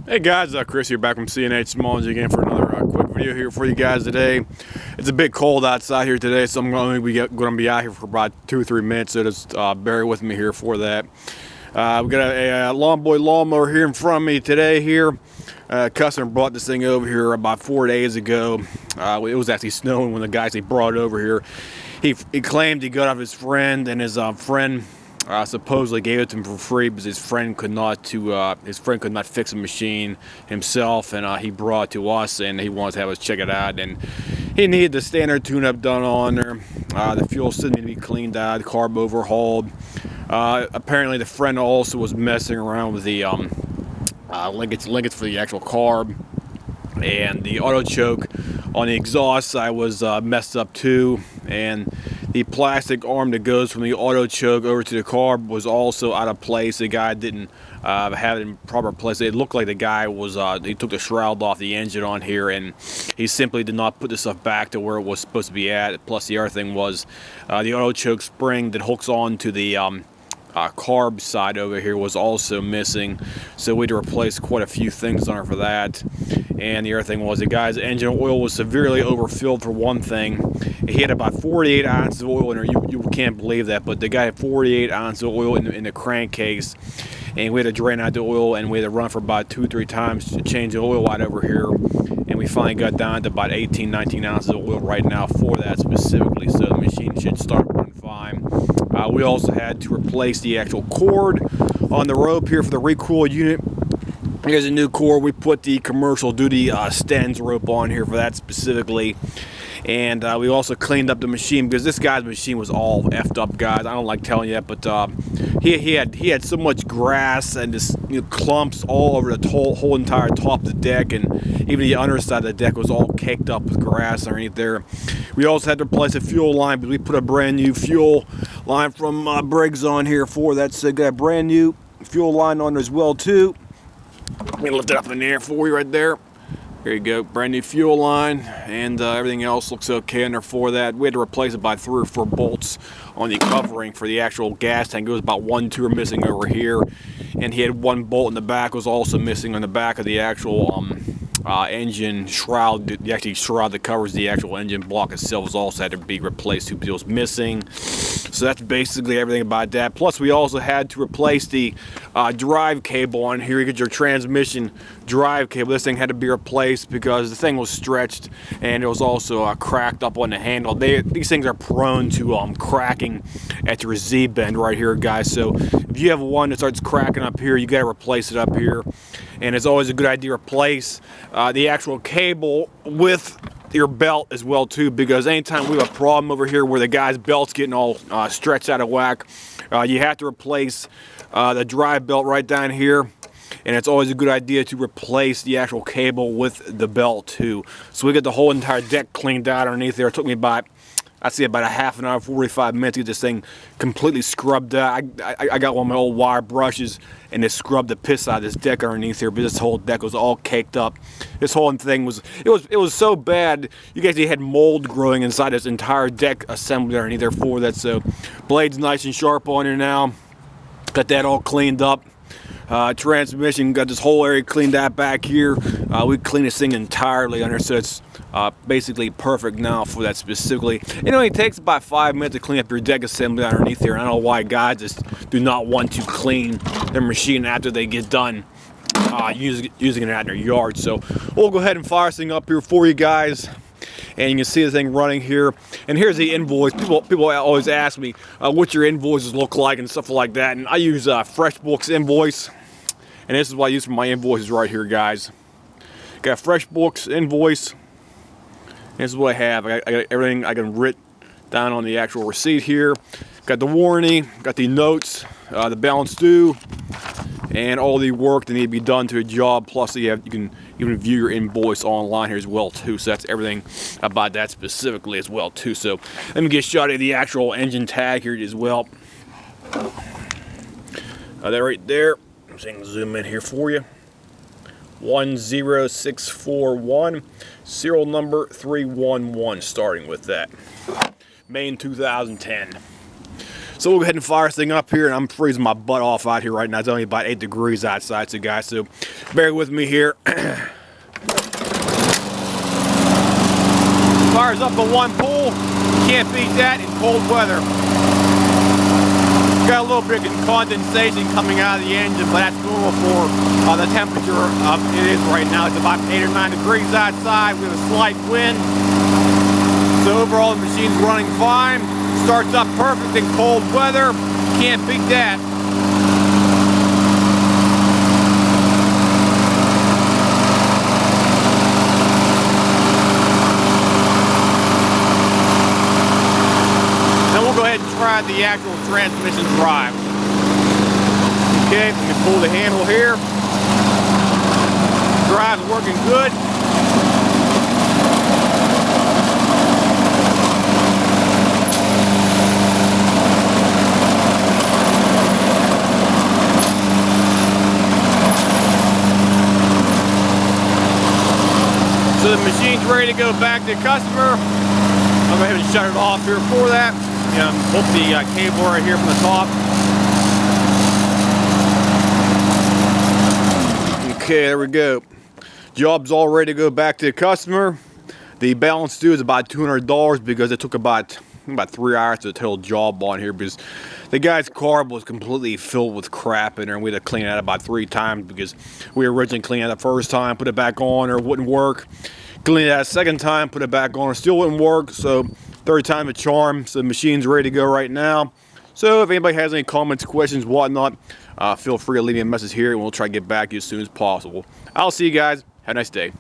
Hey guys, Chris here back from CNH Small Engine again for another quick video here for you guys today. It's a bit cold outside here today, so I'm going to be out here for about 2 or 3 minutes, so just bear with me here for that. We got a Lawn Boy lawnmower here in front of me today here. Customer brought this thing over here about 4 days ago. It was actually snowing when the guys they brought it over here. He claimed he got it off his friend, and his friend supposedly gave it to him for free because his friend could not fix the machine himself, and he brought it to us, and he wanted to have us check it out, and he needed the standard tune-up done on there. The fuel still needed to be cleaned out, the carb overhauled. Apparently the friend also was messing around with the linkage for the actual carb, and the auto choke on the exhaust side was messed up too, and the plastic arm that goes from the auto choke over to the carb was also out of place. The guy didn't have it in proper place. It looked like the guy was he took the shroud off the engine on here, and he simply did not put the stuff back to where it was supposed to be at. Plus the other thing was the auto choke spring that hooks on to the carb side over here was also missing, so we had to replace quite a few things on it for that. And the other thing was the guy's engine oil was severely overfilled for one thing. He had about 48 ounces of oil in there. You can't believe that, but the guy had 48 ounces of oil in the crankcase, and we had to drain out the oil, and we had to run for about 2 or 3 times to change the oil out over here, and we finally got down to about 18-19 ounces of oil right now for that specifically, so the machine should start running fine. We also had to replace the actual cord on the rope here for the recoil unit. Here's a new cord. We put the commercial duty Stens rope on here for that specifically. And we also cleaned up the machine because this guy's machine was all effed up, guys. I don't like telling you that, but he had so much grass and just clumps all over the whole entire top of the deck, and even the underside of the deck was all caked up with grass underneath there. We also had to replace a fuel line because we put a brand new fuel line from Briggs on here for that. So got a brand new fuel line on there as well too. Let me lift it up in the air for you right there. There you go, brand new fuel line, and everything else looks okay under for that. We had to replace it by 3 or 4 bolts on the covering for the actual gas tank. It was about 1, 2 are missing over here, and he had 1 bolt in the back was also missing on the back of the actual engine shroud. The actual shroud that covers the actual engine block itself was also had to be replaced. 2 wheels missing. So that's basically everything about that. Plus we also had to replace the drive cable on here. You get your transmission drive cable. This thing had to be replaced because the thing was stretched, and it was also cracked up on the handle. These things are prone to cracking at your Z bend right here, guys. So if you have one that starts cracking up here, you got to replace it up here. And it's always a good idea to replace the actual cable with your belt as well too, because anytime we have a problem over here where the guy's belt's getting all stretched out of whack, you have to replace the drive belt right down here, and it's always a good idea to replace the actual cable with the belt too. So we got the whole entire deck cleaned out underneath there. It took me about, I'd say about a half an hour, 45 minutes to get this thing completely scrubbed out. I got one of my old wire brushes and it scrubbed the piss out of this deck underneath here, but this whole deck was all caked up. This whole thing was, it was so bad, you guys had mold growing inside this entire deck assembly underneath there for that. So blade's nice and sharp on here now. Got that all cleaned up. Transmission, got this whole area cleaned out back here. We cleaned this thing entirely under, so it's basically perfect now for that specifically. It only takes about 5 minutes to clean up your deck assembly underneath here. And I don't know why guys just do not want to clean their machine after they get done using it out in their yard. So we'll go ahead and fire this thing up here for you guys. And you can see the thing running here. And here's the invoice. People always ask me what your invoices look like and stuff like that. And I use FreshBooks invoice. And this is what I use for my invoices right here, guys. Got FreshBooks invoice. This is what I have. I got everything I can write down on the actual receipt here. Got the warranty, got the notes, the balance due, and all the work that need to be done to a job. Plus you can even view your invoice online here as well too. So that's everything about that specifically as well too. So let me get a shot of the actual engine tag here as well. That right there. I'm just going to zoom in here for you. 10641, serial number 311, starting with that. Maine 2010. So we'll go ahead and fire this thing up here, and I'm freezing my butt off out here right now. It's only about 8 degrees outside, so guys, so bear with me here. Fires up at one pull. Can't beat that in cold weather. Got a little bit of condensation coming out of the engine, but that's normal for the temperature it is right now. It's about 8 or 9 degrees outside. We have a slight wind. So overall, the machine's running fine. Starts up perfect in cold weather. Can't beat that. Then we'll go ahead and try the actual transmission drive. Okay, we can pull the handle here. Drive's working good. So the machine's ready to go back to the customer. I'll go ahead and shut it off here for that. Pull the cable right here from the top. Okay, there we go. Job's all ready to go back to the customer. The balance due is about $200 because it took about 3 hours to total job on here because the guy's carb was completely filled with crap in there, and we had to clean it out about 3 times because we originally cleaned it out the first time, put it back on, or it wouldn't work. Cleaned it out a second time, put it back on, it still wouldn't work. So third time a charm. So the machine's ready to go right now. So if anybody has any comments, questions, whatnot, feel free to leave me a message here, and we'll try to get back to you as soon as possible. I'll see you guys. Have a nice day.